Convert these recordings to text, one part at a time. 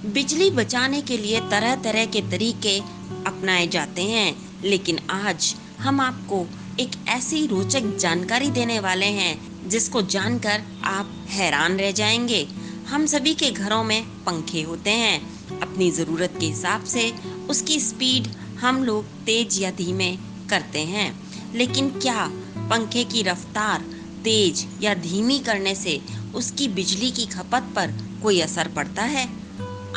बिजली बचाने के लिए तरह तरह के तरीके अपनाए जाते हैं, लेकिन आज हम आपको एक ऐसी रोचक जानकारी देने वाले हैं जिसको जानकर आप हैरान रह जाएंगे। हम सभी के घरों में पंखे होते हैं। अपनी ज़रूरत के हिसाब से उसकी स्पीड हम लोग तेज या धीमे करते हैं, लेकिन क्या पंखे की रफ्तार तेज या धीमी करने से उसकी बिजली की खपत पर कोई असर पड़ता है?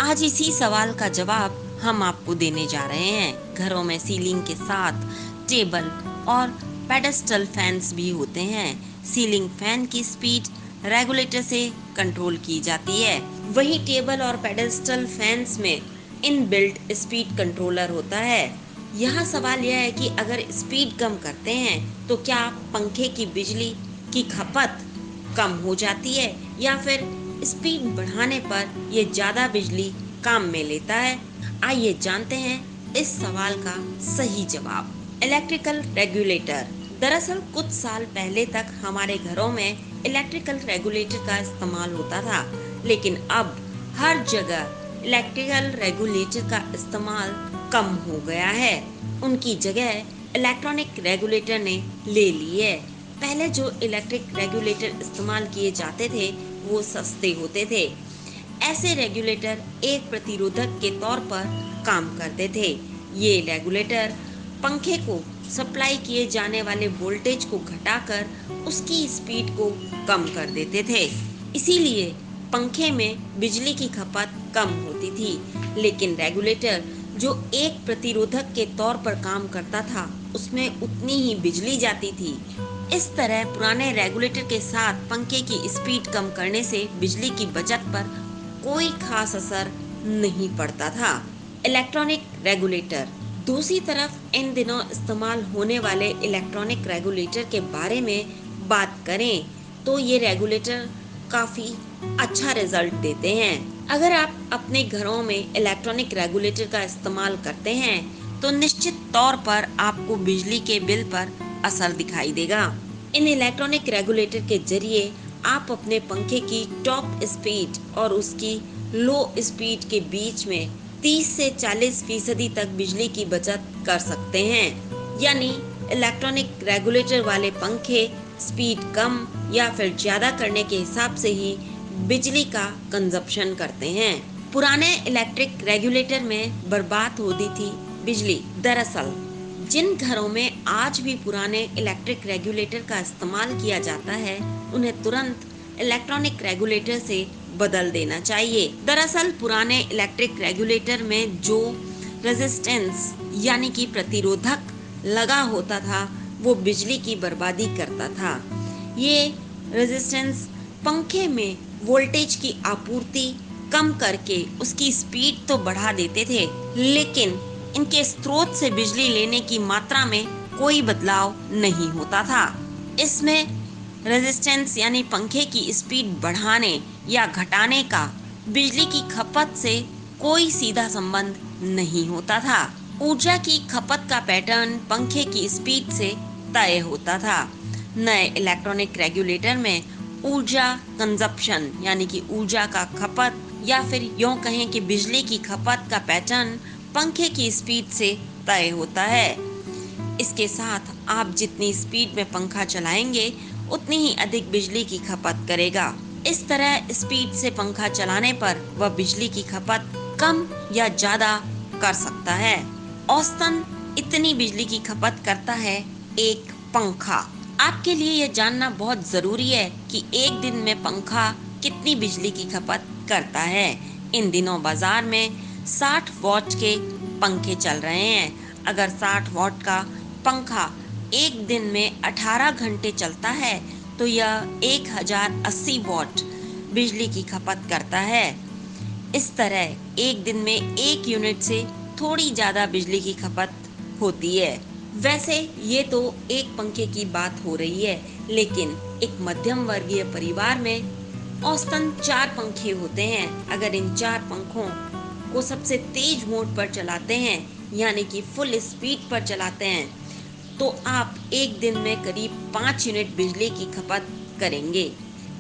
आज इसी सवाल का जवाब हम आपको देने जा रहे हैं। घरों में सीलिंग के साथ टेबल और पेडस्टल फैंस भी होते हैं। सीलिंग फैन की स्पीड रेगुलेटर से कंट्रोल की जाती है, वही टेबल और पेडस्टल फैंस में इनबिल्ट स्पीड कंट्रोलर होता है। यहाँ सवाल यह है कि अगर स्पीड कम करते हैं तो क्या पंखे की बिजली की खपत कम हो जाती है या फिर स्पीड बढ़ाने पर ये ज्यादा बिजली काम में लेता है? आइए जानते हैं इस सवाल का सही जवाब। Electrical regulator. दरअसल कुछ साल पहले तक हमारे घरों में इलेक्ट्रिकल रेगुलेटर का इस्तेमाल होता था, लेकिन अब हर जगह इलेक्ट्रिकल रेगुलेटर का इस्तेमाल कम हो गया है। उनकी जगह इलेक्ट्रॉनिक रेगुलेटर ने ले ली है। पहले जो इलेक्ट्रिक रेगुलेटर इस्तेमाल किए जाते थे वो सस्ते होते थे। ऐसे रेगुलेटर एक प्रतिरोधक के तौर पर काम करते थे। ये रेगुलेटर पंखे को सप्लाई किए जाने वाले वोल्टेज को घटाकर उसकी स्पीड को कम कर देते थे। इसीलिए पंखे में बिजली की खपत कम होती थी, लेकिन रेगुलेटर जो एक प्रतिरोधक के तौर पर काम करता था उसमें उतनी ही बिजली जाती थी। इस तरह पुराने रेगुलेटर के साथ पंखे की स्पीड कम करने से बिजली की बचत पर कोई खास असर नहीं पड़ता था। Electronic regulator. दूसरी तरफ इन दिनों इस्तेमाल होने वाले इलेक्ट्रॉनिक रेगुलेटर के बारे में बात करें तो ये रेगुलेटर काफी अच्छा रिजल्ट देते हैं। अगर आप अपने घरों में इलेक्ट्रॉनिक रेगुलेटर का इस्तेमाल करते हैं तो निश्चित तौर पर आपको बिजली के बिल पर असर दिखाई देगा। इन इलेक्ट्रॉनिक रेगुलेटर के जरिए आप अपने पंखे की टॉप स्पीड और उसकी लो स्पीड के बीच में 30 से 40% तक बिजली की बचत कर सकते हैं। यानी इलेक्ट्रॉनिक रेगुलेटर वाले पंखे स्पीड कम या फिर ज्यादा करने के हिसाब से ही बिजली का कंजप्शन करते हैं। पुराने इलेक्ट्रिक रेगुलेटर में बर्बाद होती थी बिजली। दरअसल जिन घरों में आज भी पुराने इलेक्ट्रिक रेगुलेटर का इस्तेमाल किया जाता है उन्हें तुरंत इलेक्ट्रॉनिक रेगुलेटर से बदल देना चाहिए। दरअसल पुराने इलेक्ट्रिक रेगुलेटर में जो रेजिस्टेंस यानी कि प्रतिरोधक लगा होता था वो बिजली की बर्बादी करता था। ये रेजिस्टेंस पंखे में वोल्टेज की आपूर्ति कम करके उसकी स्पीड तो बढ़ा देते थे, लेकिन इनके स्रोत से बिजली लेने की मात्रा में कोई बदलाव नहीं होता था। इसमें रेजिस्टेंस यानी पंखे की स्पीड बढ़ाने या घटाने का बिजली की खपत से कोई सीधा संबंध नहीं होता था। ऊर्जा की खपत का पैटर्न पंखे की स्पीड से तय होता था। नए इलेक्ट्रॉनिक रेगुलेटर में ऊर्जा कंजप्शन यानी कि ऊर्जा का खपत या फिर यूं कहें कि बिजली की खपत का पैटर्न पंखे की स्पीड से तय होता है। इसके साथ आप जितनी स्पीड में पंखा चलाएंगे उतनी ही अधिक बिजली की खपत करेगा। इस तरह स्पीड से पंखा चलाने पर वह बिजली की खपत कम या ज्यादा कर सकता है। औसतन इतनी बिजली की खपत करता है एक पंखा। आपके लिए यह जानना बहुत जरूरी है कि एक दिन में पंखा कितनी बिजली की खपत करता है। इन दिनों बाजार में 60 वॉट के पंखे चल रहे हैं। अगर 60 वॉट का पंखा एक दिन में 18 घंटे चलता है तो यह 1080 वॉट बिजली की खपत करता है। इस तरह एक दिन में एक यूनिट से थोड़ी ज़्यादा बिजली की खपत होती है। वैसे ये तो एक पंखे की बात हो रही है, लेकिन एक मध्यम वर्गीय परिवार में औसतन 4 पंखे होते हैं। अगर इन 4 पंखों को सबसे तेज मोड पर चलाते हैं यानी कि फुल स्पीड पर चलाते हैं तो आप एक दिन में करीब 5 यूनिट बिजली की खपत करेंगे।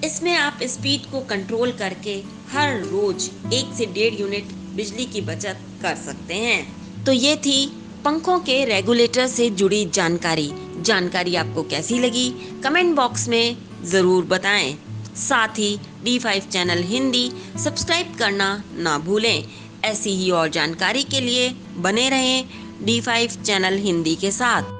इसमें आप स्पीड को कंट्रोल करके हर रोज 1 से 1.5 यूनिट बिजली की बचत कर सकते हैं। तो ये थी पंखों के रेगुलेटर से जुड़ी जानकारी आपको कैसी लगी कमेंट बॉक्स में ज़रूर बताएं। साथ ही D5 चैनल हिंदी सब्सक्राइब करना ना भूलें। ऐसी ही और जानकारी के लिए बने रहें D5 चैनल हिंदी के साथ।